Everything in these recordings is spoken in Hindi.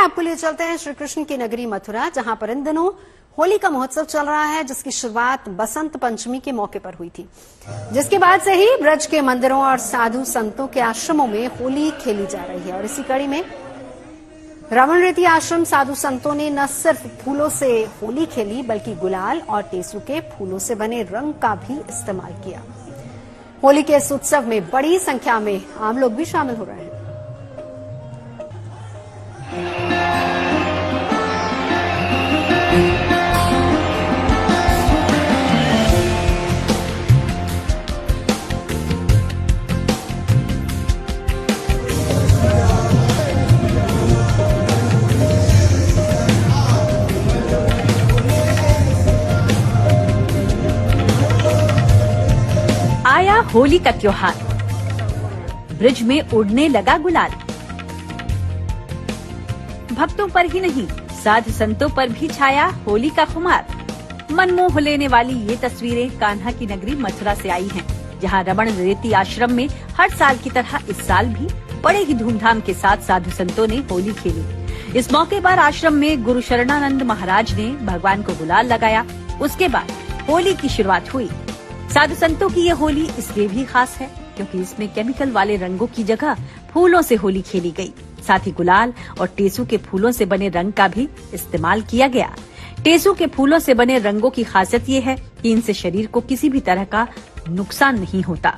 आपको ले चलते हैं श्री कृष्ण की नगरी मथुरा, जहां पर इन दिनों होली का महोत्सव चल रहा है, जिसकी शुरुआत बसंत पंचमी के मौके पर हुई थी, जिसके बाद से ही ब्रज के मंदिरों और साधु संतों के आश्रमों में होली खेली जा रही है। और इसी कड़ी में रमण रेती आश्रम साधु संतों ने न सिर्फ फूलों से होली खेली, बल्कि गुलाल और टेसू के फूलों से बने रंग का भी इस्तेमाल किया। होली के इस उत्सव में बड़ी संख्या में आम लोग भी शामिल हो रहे हैं। आया होली का त्योहार, ब्रिज में उड़ने लगा गुलाल। भक्तों पर ही नहीं, साधु संतों पर भी छाया होली का खुमार। मनमोह लेने वाली ये तस्वीरें कान्हा की नगरी मथुरा से आई हैं, जहां रमण रेती आश्रम में हर साल की तरह इस साल भी बड़े ही धूमधाम के साथ साधु संतों ने होली खेली। इस मौके पर आश्रम में गुरु शरणानंद महाराज ने भगवान को गुलाल लगाया। उसके बाद होली की शुरुआत हुई। साधु संतों की ये होली इसलिए भी खास है क्योंकि इसमें केमिकल वाले रंगों की जगह फूलों से होली खेली गई। साथ ही गुलाल और टेसू के फूलों से बने रंग का भी इस्तेमाल किया गया। टेसू के फूलों से बने रंगों की खासियत ये है कि इनसे शरीर को किसी भी तरह का नुकसान नहीं होता।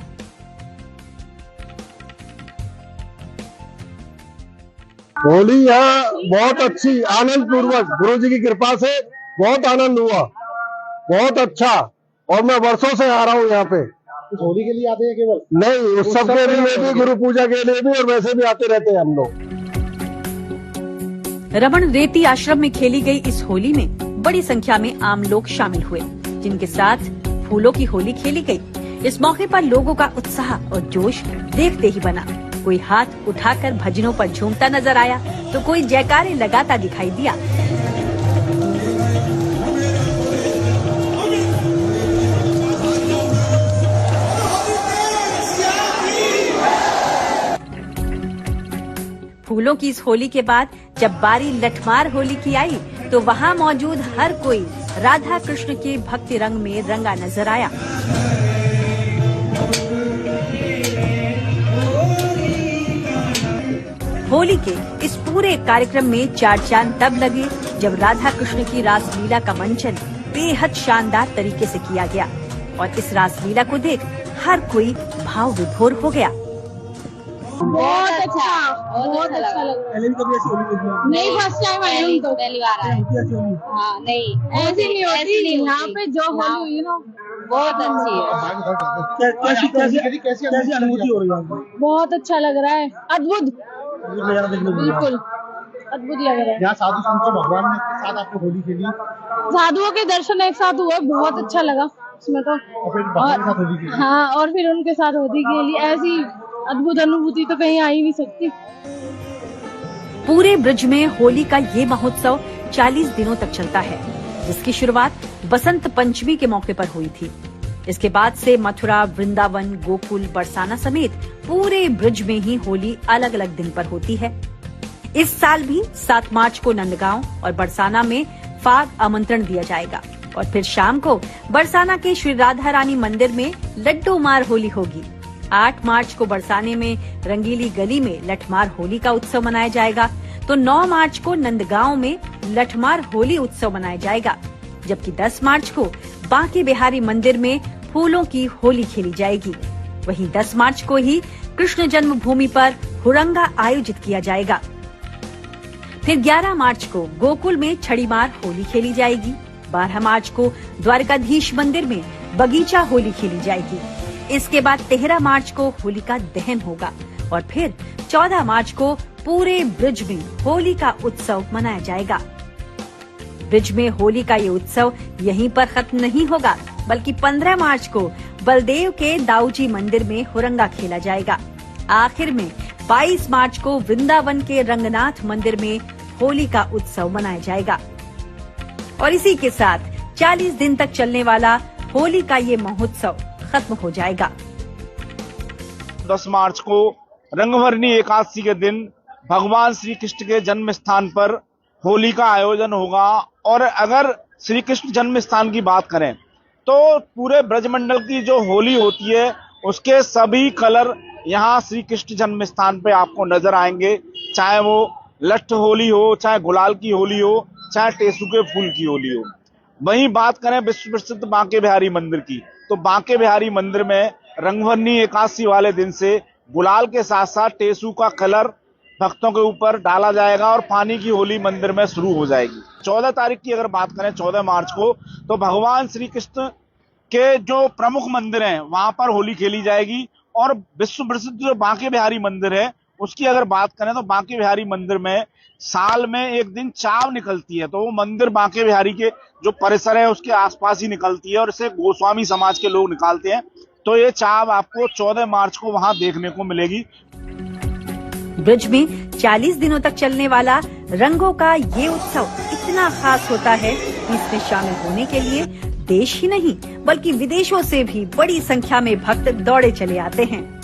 होली यहाँ बहुत अच्छी आनंद पूर्वक गुरु जी की कृपा से बहुत आनंद हुआ, बहुत अच्छा। और मैं वर्षों से आ रहा हूँ यहाँ पे। होली के लिए आते हैं केवल? नहीं, उत्सव के लिए भी, गुरु पूजा के लिए भी, और वैसे भी आते रहते हैं हम लोग। रमण रेती आश्रम में खेली गई इस होली में बड़ी संख्या में आम लोग शामिल हुए, जिनके साथ फूलों की होली खेली गई। इस मौके पर लोगों का उत्साह और जोश देखते ही बना। कोई हाथ उठाकर भजनों पर झूमता नजर आया, तो कोई जयकारे लगाता दिखाई दिया। फूलों की इस होली के बाद जब बारी लठमार होली की आई, तो वहाँ मौजूद हर कोई राधा कृष्ण के भक्ति रंग में रंगा नजर आया। होली के इस पूरे कार्यक्रम में चार चांद तब लगे जब राधा कृष्ण की रासलीला का मंचन बेहद शानदार तरीके से किया गया, और इस रासलीला को देख हर कोई भाव विभोर हो गया। बहुत अच्छा लगा। पहले भी कभी ऐसी होली देखी है? नहीं, फर्स्ट टाइम आई हूँ तो पहली बार आए। हाँ, नहीं ऐसी नहीं होती। यहाँ पे जो होली हुई ना बहुत अच्छी है। कैसी अनुभूति हो रही है? बहुत अच्छा लग रहा है, अद्भुत, नजारा देखने को मिला। बिल्कुल अद्भुत लग रहा है। यहाँ साधु संतों भगवान ने साथ आपको होली खेली, साधुओं के दर्शन एक साथ हुए, बहुत अच्छा लगा उसमें तो। और फिर भगवान के साथ होली खेली। हाँ, और फिर उनके साथ होली खेली। ऐसी अद्भुत अनुभूति तो कहीं आ ही नहीं सकती। पूरे ब्रज में होली का ये महोत्सव 40 दिनों तक चलता है, जिसकी शुरुआत बसंत पंचमी के मौके पर हुई थी। इसके बाद से मथुरा, वृंदावन, गोकुल, बरसाना समेत पूरे ब्रज में ही होली अलग अलग दिन पर होती है। इस साल भी 7 मार्च को नंदगांव और बरसाना में फाग आमंत्रण दिया जाएगा, और फिर शाम को बरसाना के श्री राधा रानी मंदिर में लड्डू मार होली होगी। 8 मार्च को बरसाने में रंगीली गली में लठमार होली का उत्सव मनाया जाएगा, तो 9 मार्च को नंदगांव में लठमार होली उत्सव मनाया जाएगा, जबकि 10 मार्च को बांके बिहारी मंदिर में फूलों की होली खेली जाएगी। वहीं 10 मार्च को ही कृष्ण जन्मभूमि पर हुरंगा आयोजित किया जाएगा। फिर 11 मार्च को गोकुल में छड़ीमार होली खेली जाएगी। 12 मार्च को द्वारकाधीश मंदिर में बगीचा होली खेली जाएगी। इसके बाद 13 मार्च को होलिका दहन होगा, और फिर 14 मार्च को पूरे ब्रिज में होली का उत्सव मनाया जाएगा। ब्रिज में होली का ये उत्सव यहीं पर खत्म नहीं होगा, बल्कि 15 मार्च को बलदेव के दाऊजी मंदिर में हुरंगा खेला जाएगा। आखिर में 22 मार्च को वृंदावन के रंगनाथ मंदिर में होली का उत्सव मनाया जाएगा। और इसी के साथ 40 दिन तक चलने वाला होली का ये महोत्सव खत्म हो जाएगा। 10 मार्च को रंगभरनी एकादशी के दिन भगवान श्री कृष्ण के जन्म स्थान पर होली का आयोजन होगा। और अगर श्री कृष्ण जन्म स्थान की बात करें तो पूरे ब्रजमंडल की जो होली होती है उसके सभी कलर यहाँ श्री कृष्ण जन्म स्थान पे आपको नजर आएंगे, चाहे वो लठ होली हो, चाहे गुलाल की होली हो, चाहे टेसू के फूल की होली हो। वहीं बात करें विश्व प्रसिद्ध बांके बिहारी मंदिर की, तो बांके बिहारी मंदिर में रंगभरनी एकादशी वाले दिन से गुलाल के साथ साथ टेसू का कलर भक्तों के ऊपर डाला जाएगा और पानी की होली मंदिर में शुरू हो जाएगी। 14 तारीख की अगर बात करें 14 मार्च को, तो भगवान श्री कृष्ण के जो प्रमुख मंदिर हैं वहां पर होली खेली जाएगी। और विश्व प्रसिद्ध जो बांके बिहारी मंदिर है उसकी अगर बात करें तो बांके बिहारी मंदिर में साल में एक दिन चाव निकलती है, तो वो मंदिर बांके बिहारी के जो परिसर है उसके आसपास ही निकलती है और इसे गोस्वामी समाज के लोग निकालते हैं। तो ये चाव आपको 14 मार्च को वहां देखने को मिलेगी। ब्रज में 40 दिनों तक चलने वाला रंगों का ये उत्सव इतना खास होता है कि इसमें शामिल होने के लिए देश ही नहीं बल्कि विदेशों से भी बड़ी संख्या में भक्त दौड़े चले आते हैं।